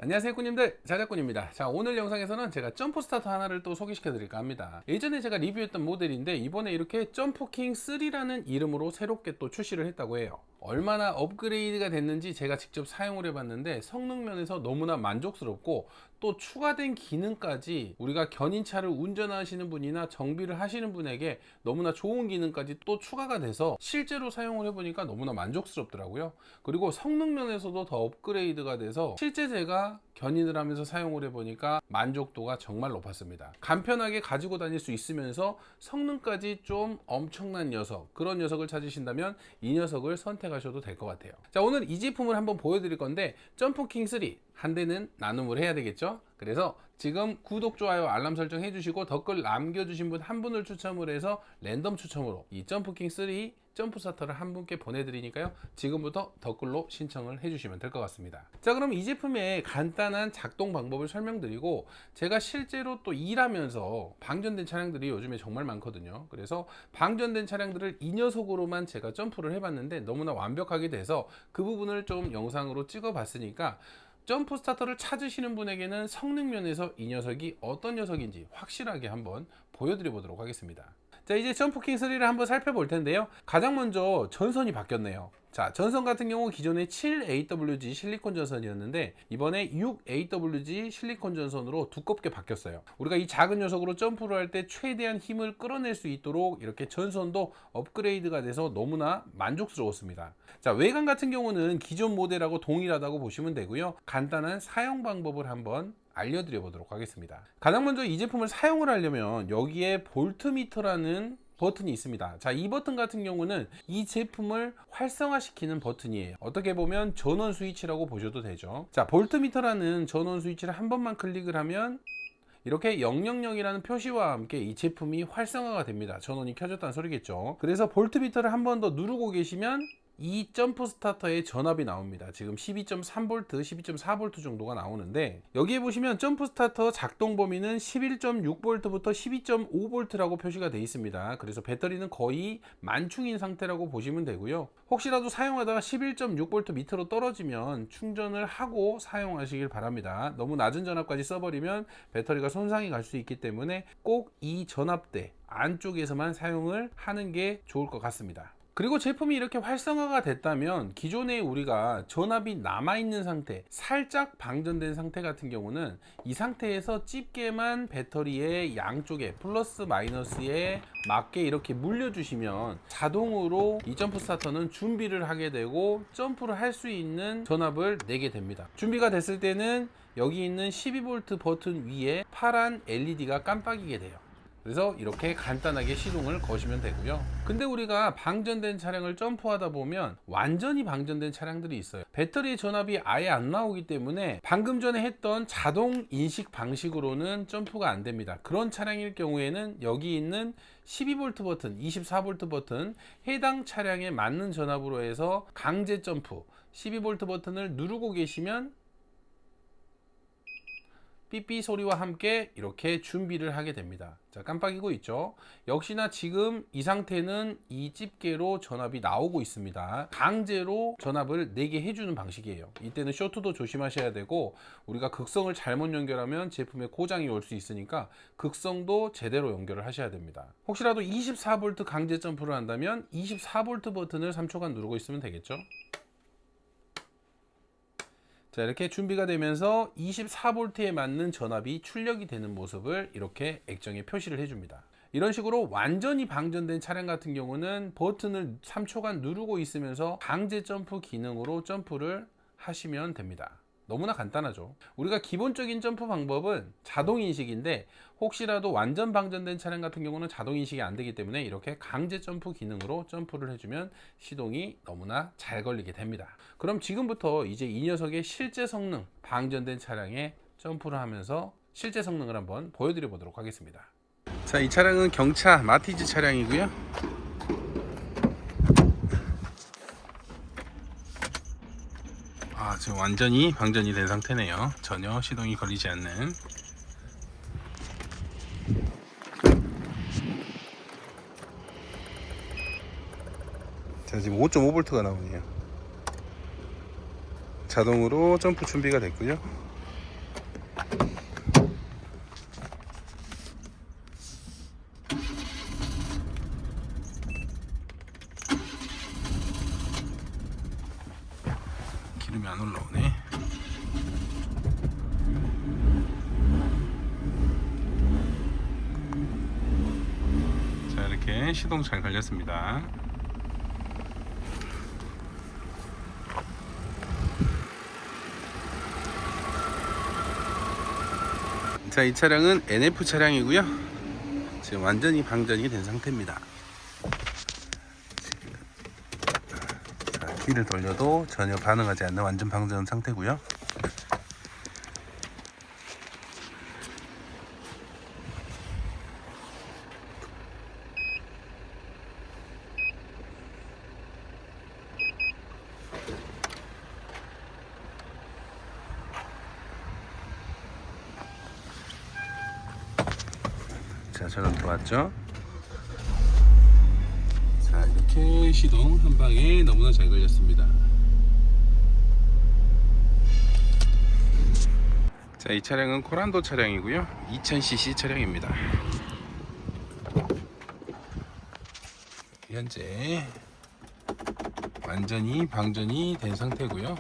안녕하세요 꾸님들, 자작꾼입니다. 자, 오늘 영상에서는 제가 점프 스타터 하나를 또 소개시켜 드릴까 합니다. 예전에 제가 리뷰했던 모델인데 이번에 이렇게 점프킹 3라는 이름으로 새롭게 또 출시를 했다고 해요. 얼마나 업그레이드가 됐는지 제가 직접 사용을 해봤는데 성능 면에서 너무나 만족스럽고 또 추가된 기능까지 우리가 견인차를 운전하시는 분이나 정비를 하시는 분에게 너무나 좋은 기능까지 또 추가가 돼서 실제로 사용을 해보니까 너무나 만족스럽더라고요. 그리고 성능 면에서도 더 업그레이드가 돼서 실제 제가 견인을 하면서 사용을 해보니까 만족도가 정말 높았습니다. 간편하게 가지고 다닐 수 있으면서 성능까지 좀 엄청난 녀석, 그런 녀석을 찾으신다면 이 녀석을 선택하셔도 될 것 같아요. 자, 오늘 이 제품을 한번 보여드릴 건데 점프킹 3 한 대는 나눔을 해야 되겠죠. 그래서 지금 구독, 좋아요, 알람 설정 해주시고 댓글 남겨주신 분 한 분을 추첨을 해서 랜덤 추첨으로 이 점프킹 3 점프 스타터를 한 분께 보내드리니까요, 지금부터 댓글로 신청을 해주시면 될 것 같습니다. 자, 그럼 이 제품의 간단한 작동 방법을 설명드리고, 제가 실제로 또 일하면서 방전된 차량들이 요즘에 정말 많거든요. 그래서 방전된 차량들을 이 녀석으로만 제가 점프를 해봤는데 너무나 완벽하게 돼서 그 부분을 좀 영상으로 찍어 봤으니까 점프 스타터를 찾으시는 분에게는 성능 면에서 이 녀석이 어떤 녀석인지 확실하게 한번 보여드려 보도록 하겠습니다. 자, 이제 점프킹 3를 한번 살펴볼 텐데요. 가장 먼저 전선이 바뀌었네요. 자, 전선 같은 경우 기존에 7AWG 실리콘 전선이었는데 이번에 6AWG 실리콘 전선으로 두껍게 바뀌었어요. 우리가 이 작은 녀석으로 점프를 할 때 최대한 힘을 끌어낼 수 있도록 이렇게 전선도 업그레이드가 돼서 너무나 만족스러웠습니다. 자, 외관 같은 경우는 기존 모델하고 동일하다고 보시면 되고요. 간단한 사용 방법을 한번 알려드려 보도록 하겠습니다. 가장 먼저 이 제품을 사용을 하려면 여기에 볼트미터라는 버튼이 있습니다. 자, 이 버튼 같은 경우는 이 제품을 활성화시키는 버튼이에요. 어떻게 보면 전원 스위치라고 보셔도 되죠. 자, 볼트미터라는 전원 스위치를 한 번만 클릭을 하면 이렇게 000이라는 표시와 함께 이 제품이 활성화가 됩니다. 전원이 켜졌다는 소리겠죠. 그래서 볼트미터를 한 번 더 누르고 계시면 이 점프 스타터의 전압이 나옵니다. 지금 12.3V, 12.4V 정도가 나오는데 여기에 보시면 점프 스타터 작동 범위는 11.6V부터 12.5V라고 표시가 되어 있습니다. 그래서 배터리는 거의 만충인 상태라고 보시면 되고요. 혹시라도 사용하다가 11.6V 밑으로 떨어지면 충전을 하고 사용하시길 바랍니다. 너무 낮은 전압까지 써버리면 배터리가 손상이 갈 수 있기 때문에 꼭 이 전압대 안쪽에서만 사용을 하는 게 좋을 것 같습니다. 그리고 제품이 이렇게 활성화가 됐다면 기존에 우리가 전압이 남아있는 상태, 살짝 방전된 상태 같은 경우는 이 상태에서 집게만 배터리의 양쪽에 플러스 마이너스에 맞게 이렇게 물려주시면 자동으로 이 점프 스타터는 준비를 하게 되고 점프를 할 수 있는 전압을 내게 됩니다. 준비가 됐을 때는 여기 있는 12V 버튼 위에 파란 LED가 깜빡이게 돼요. 그래서 이렇게 간단하게 시동을 거시면 되고요. 근데 우리가 방전된 차량을 점프하다 보면 완전히 방전된 차량들이 있어요. 배터리 전압이 아예 안 나오기 때문에 방금 전에 했던 자동 인식 방식으로는 점프가 안 됩니다. 그런 차량일 경우에는 여기 있는 12V 버튼, 24V 버튼, 해당 차량에 맞는 전압으로 해서 강제 점프 12V 버튼을 누르고 계시면 삐삐 소리와 함께 이렇게 준비를 하게 됩니다. 자, 깜빡이고 있죠. 역시나 지금 이 상태는 이 집게로 전압이 나오고 있습니다. 강제로 전압을 내게 해주는 방식이에요. 이때는 쇼트도 조심하셔야 되고 우리가 극성을 잘못 연결하면 제품에 고장이 올 수 있으니까 극성도 제대로 연결을 하셔야 됩니다. 혹시라도 24V 강제 점프를 한다면 24V 버튼을 3초간 누르고 있으면 되겠죠. 자, 이렇게 준비가 되면서 24V에 맞는 전압이 출력이 되는 모습을 이렇게 액정에 표시를 해줍니다. 이런 식으로 완전히 방전된 차량 같은 경우는 버튼을 3초간 누르고 있으면서 강제 점프 기능으로 점프를 하시면 됩니다. 너무나 간단하죠. 우리가 기본적인 점프 방법은 자동 인식인데 혹시라도 완전 방전된 차량 같은 경우는 자동 인식이 안 되기 때문에 이렇게 강제 점프 기능으로 점프를 해주면 시동이 너무나 잘 걸리게 됩니다. 그럼 지금부터 이제 이 녀석의 실제 성능, 방전된 차량에 점프를 하면서 실제 성능을 한번 보여드려 보도록 하겠습니다. 자, 이 차량은 경차 마티즈 차량이고요. 지금 완전히 방전이 된 상태네요. 전혀 시동이 걸리지 않는. 자, 지금 5.5V가 나오네요. 자동으로 점프 준비가 됐고요. 덕분에 시동 잘 걸렸습니다. 자, 이 차량은 NF 차량이고요. 지금 완전히 방전이 된 상태입니다. 자, 키를 돌려도 전혀 반응하지 않는 완전 방전 상태고요. 자, 전원 들어왔죠. 자, 이렇게 시동 한 방에 너무나 잘 걸렸습니다. 자, 이 차량은 코란도 차량이고요. 2000cc 차량입니다. 현재 완전히 방전이 된 상태고요.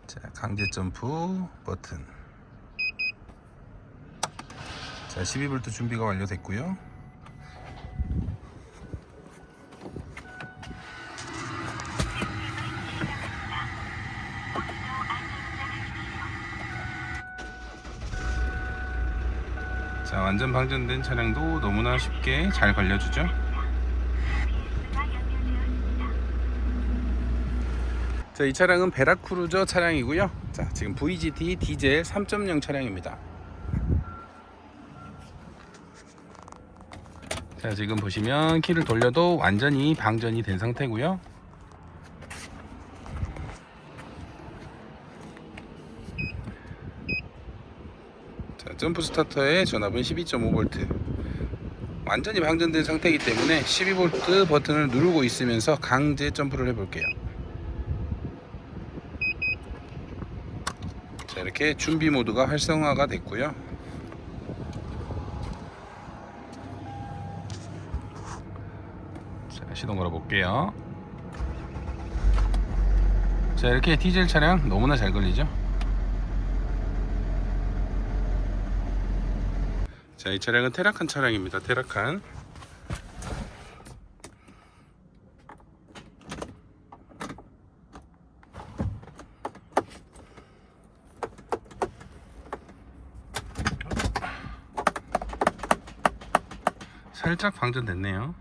자, 강제 점프 버튼. 자, 12V 준비가 완료됐고요. 자, 완전 방전된 차량도 너무나 쉽게 잘 걸려주죠. 자, 이 차량은 베라크루저 차량이고요. 자, 지금 VGT 디젤 3.0 차량입니다. 자, 지금 보시면 키를 돌려도 완전히 방전이 된 상태고요. 자, 점프 스타터의 전압은 12.5V. 완전히 방전된 상태이기 때문에 12V 버튼을 누르고 있으면서 강제 점프를 해볼게요. 자, 이렇게 준비 모드가 활성화가 됐고요. 자, 시동 걸어 볼게요. 자, 이렇게 디젤 차량 너무나 잘 걸리죠. 자, 이 차량은 테라칸 차량입니다. 테라칸. 살짝 방전됐네요.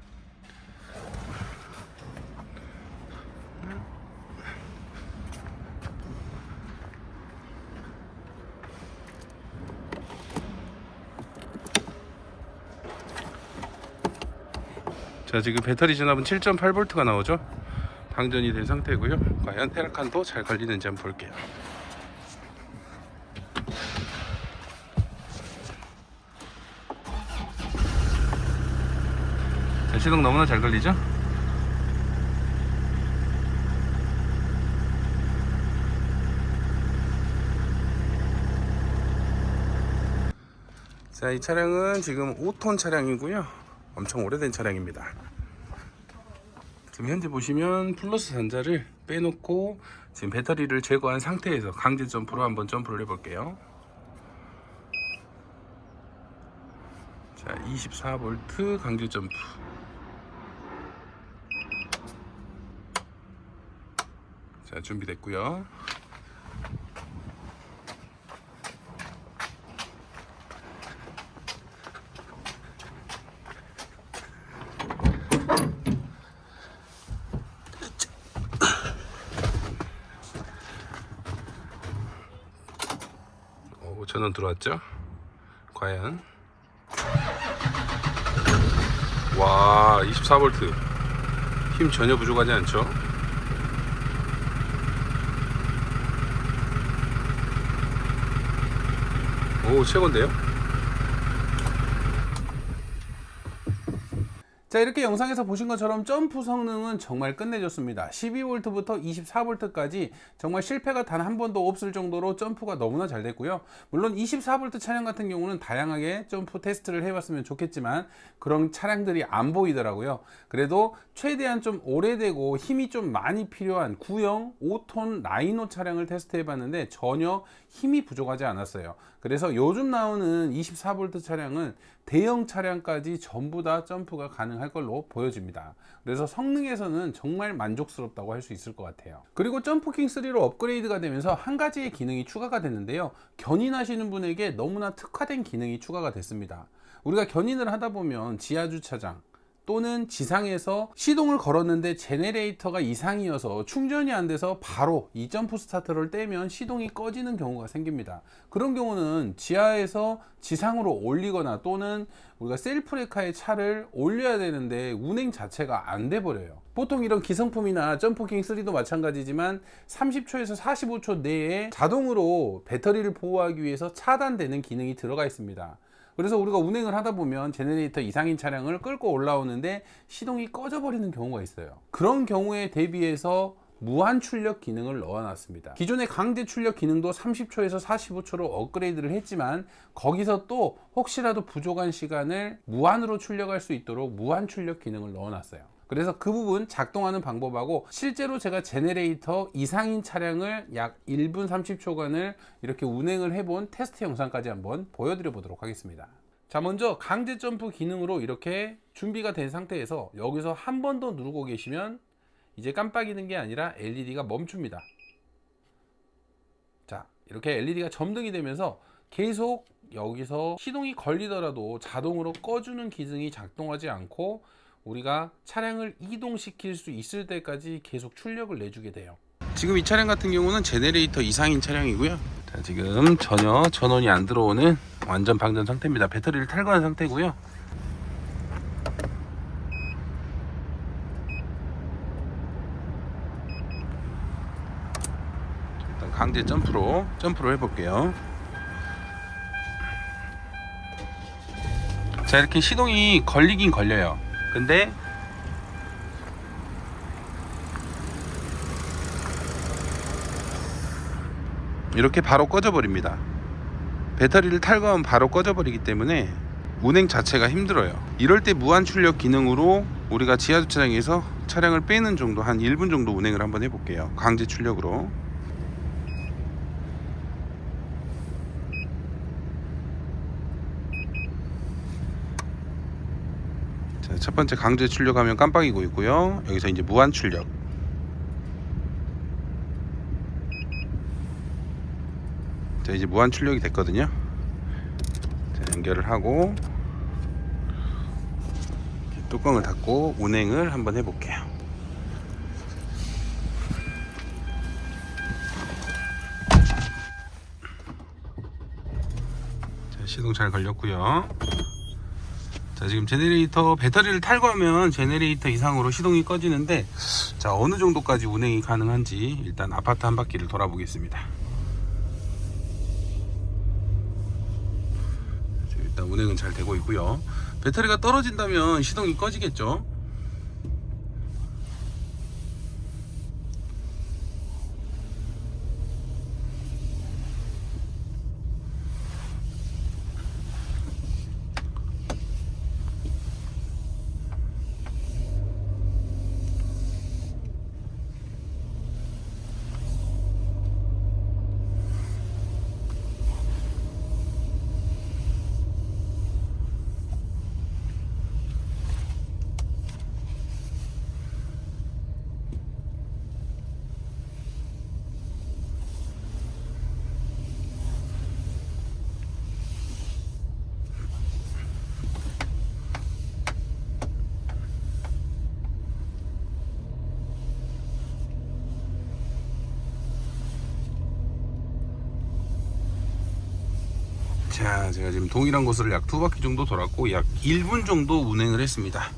자, 지금 배터리 전압은 7.8V가 나오죠. 방전이 된 상태고요. 과연 테라칸도 잘 걸리는지 한번 볼게요. 자, 시동 너무나 잘 걸리죠. 자, 이 차량은 지금 5톤 차량이고요. 엄청 오래된 차량입니다. 지금 현재 보시면 플러스 단자를 빼놓고 지금 배터리를 제거한 상태에서 강제 점프로 한번 점프를 해볼게요. 자, 24V 강제 점프. 자, 준비됐고요. 전원 들어왔죠? 과연? 와, 24V. 힘 전혀 부족하지 않죠? 오, 최고인데요? 자, 이렇게 영상에서 보신 것처럼 점프 성능은 정말 끝내줬습니다. 12V부터 24V까지 정말 실패가 단 한 번도 없을 정도로 점프가 너무나 잘 됐고요. 물론 24V 차량 같은 경우는 다양하게 점프 테스트를 해봤으면 좋겠지만 그런 차량들이 안 보이더라고요. 그래도 최대한 좀 오래되고 힘이 좀 많이 필요한 구형 5톤 라이노 차량을 테스트 해봤는데 전혀 힘이 부족하지 않았어요. 그래서 요즘 나오는 24V 차량은 대형 차량까지 전부 다 점프가 가능할 걸로 보여집니다. 그래서 성능에서는 정말 만족스럽다고 할 수 있을 것 같아요. 그리고 점프킹 3로 업그레이드가 되면서 한 가지의 기능이 추가가 됐는데요, 견인하시는 분에게 너무나 특화된 기능이 추가가 됐습니다. 우리가 견인을 하다 보면 지하주차장 또는 지상에서 시동을 걸었는데 제네레이터가 이상이어서 충전이 안 돼서 바로 이 점프 스타트를 떼면 시동이 꺼지는 경우가 생깁니다. 그런 경우는 지하에서 지상으로 올리거나 또는 우리가 셀프레카의 차를 올려야 되는데 운행 자체가 안 돼 버려요. 보통 이런 기성품이나 점프킹 3도 마찬가지지만 30초에서 45초 내에 자동으로 배터리를 보호하기 위해서 차단되는 기능이 들어가 있습니다. 그래서 우리가 운행을 하다 보면 제네레이터 이상인 차량을 끌고 올라오는데 시동이 꺼져 버리는 경우가 있어요. 그런 경우에 대비해서 무한 출력 기능을 넣어 놨습니다. 기존의 강제 출력 기능도 30초에서 45초로 업그레이드를 했지만 거기서 또 혹시라도 부족한 시간을 무한으로 출력할 수 있도록 무한 출력 기능을 넣어 놨어요. 그래서 그 부분 작동하는 방법하고 실제로 제가 제네레이터 이상인 차량을 약 1분 30초간을 이렇게 운행을 해본 테스트 영상까지 한번 보여드려 보도록 하겠습니다. 자, 먼저 강제 점프 기능으로 이렇게 준비가 된 상태에서 여기서 한 번 더 누르고 계시면 이제 깜빡이는 게 아니라 LED가 멈춥니다. 자, 이렇게 LED가 점등이 되면서 계속 여기서 시동이 걸리더라도 자동으로 꺼주는 기능이 작동하지 않고 우리가 차량을 이동시킬 수 있을 때까지 계속 출력을 내주게 돼요. 지금 이 차량 같은 경우는 제네레이터 이상인 차량이고요. 자, 지금 전혀 전원이 안 들어오는 완전 방전 상태입니다. 배터리를 탈거한 상태고요. 일단 강제 점프로 해볼게요. 자, 이렇게 시동이 걸리긴 걸려요. 근데 이렇게 바로 꺼져 버립니다. 배터리를 탈거하면 바로 꺼져 버리기 때문에 운행 자체가 힘들어요. 이럴 때 무한 출력 기능으로 우리가 지하주차장에서 차량을 빼는 정도, 한 1분 정도 운행을 한번 해볼게요. 강제 출력으로. 자, 첫 번째 강제 출력하면 깜빡이고 있고요. 여기서 이제 무한 출력. 자, 이제 무한 출력이 됐거든요. 자, 연결을 하고 뚜껑을 닫고 운행을 한번 해볼게요. 자, 시동 잘 걸렸고요. 자, 지금 제네레이터 배터리를 탈거하면 제네레이터 이상으로 시동이 꺼지는데, 자, 어느 정도까지 운행이 가능한지 일단 아파트 한 바퀴를 돌아보겠습니다. 자, 일단 운행은 잘 되고 있고요. 배터리가 떨어진다면 시동이 꺼지겠죠. 자, 제가 지금 동일한 곳을 약 2바퀴 정도 돌았고 약 1분 정도 운행을 했습니다.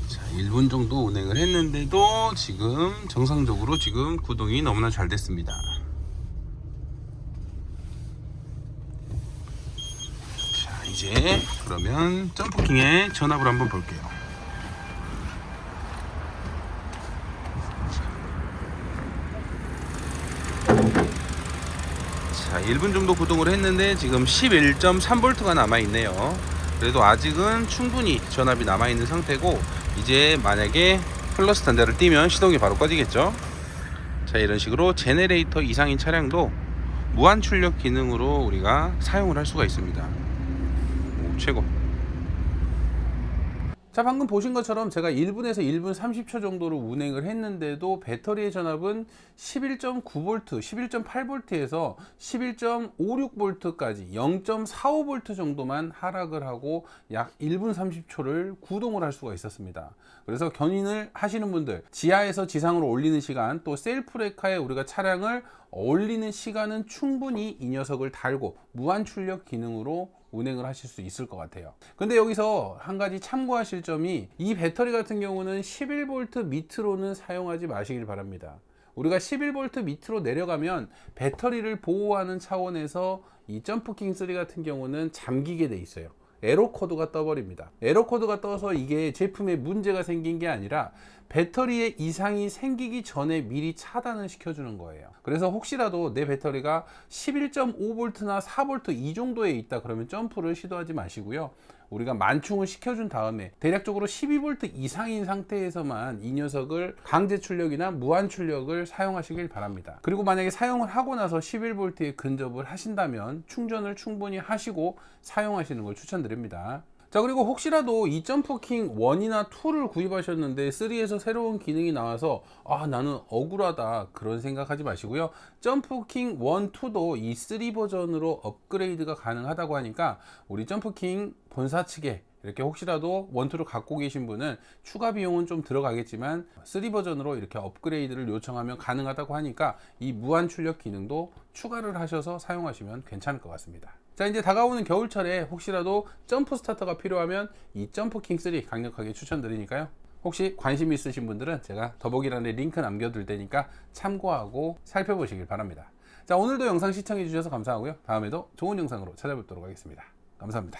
자, 1분 정도 운행을 했는데도 지금 정상적으로 지금 구동이 너무나 잘 됐습니다. 자, 이제 이제 그러면 점프킹의 전압을 한번 볼게요. 자, 1분 정도 구동을 했는데 지금 11.3V가 남아있네요. 그래도 아직은 충분히 전압이 남아있는 상태고, 이제 만약에 플러스 단자를 띄면 시동이 바로 꺼지겠죠. 자, 이런 식으로 제네레이터 이상인 차량도 무한 출력 기능으로 우리가 사용을 할 수가 있습니다. 오, 최고. 자, 방금 보신 것처럼 제가 1분에서 1분 30초 정도로 운행을 했는데도 배터리의 전압은 11.9V, 11.8V에서 11.56V까지 0.45V 정도만 하락을 하고 약 1분 30초를 구동을 할 수가 있었습니다. 그래서 견인을 하시는 분들, 지하에서 지상으로 올리는 시간, 또 셀프 레카에 우리가 차량을 올리는 시간은 충분히 이 녀석을 달고 무한 출력 기능으로 운행을 하실 수 있을 것 같아요. 근데 여기서 한 가지 참고하실 점이, 이 배터리 같은 경우는 11V 밑으로는 사용하지 마시길 바랍니다. 우리가 11V 밑으로 내려가면 배터리를 보호하는 차원에서 이 점프킹 3 같은 경우는 잠기게 돼 있어요. 에러 코드가 떠버립니다. 에러 코드가 떠서 이게 제품에 문제가 생긴 게 아니라 배터리에 이상이 생기기 전에 미리 차단을 시켜주는 거예요. 그래서 혹시라도 내 배터리가 11.5V나 4V 이 정도에 있다 그러면 점프를 시도하지 마시고요. 우리가 만충을 시켜준 다음에 대략적으로 12V 이상인 상태에서만 이 녀석을 강제 출력이나 무한 출력을 사용하시길 바랍니다. 그리고 만약에 사용을 하고 나서 11V에 근접을 하신다면 충전을 충분히 하시고 사용하시는 걸 추천드립니다. 자, 그리고 혹시라도 이 점프킹 1이나 2를 구입하셨는데 3에서 새로운 기능이 나와서 나는 억울하다 그런 생각하지 마시고요. 점프킹 1, 2도 이 3 버전으로 업그레이드가 가능하다고 하니까 우리 점프킹 본사 측에 이렇게 혹시라도 1, 2를 갖고 계신 분은 추가 비용은 좀 들어가겠지만 3 버전으로 이렇게 업그레이드를 요청하면 가능하다고 하니까 이 무한 출력 기능도 추가를 하셔서 사용하시면 괜찮을 것 같습니다. 자, 이제 다가오는 겨울철에 혹시라도 점프 스타터가 필요하면 이 점프킹 3 강력하게 추천드리니까요. 혹시 관심 있으신 분들은 제가 더보기란에 링크 남겨둘 테니까 참고하고 살펴보시길 바랍니다. 자, 오늘도 영상 시청해 주셔서 감사하고요. 다음에도 좋은 영상으로 찾아뵙도록 하겠습니다. 감사합니다.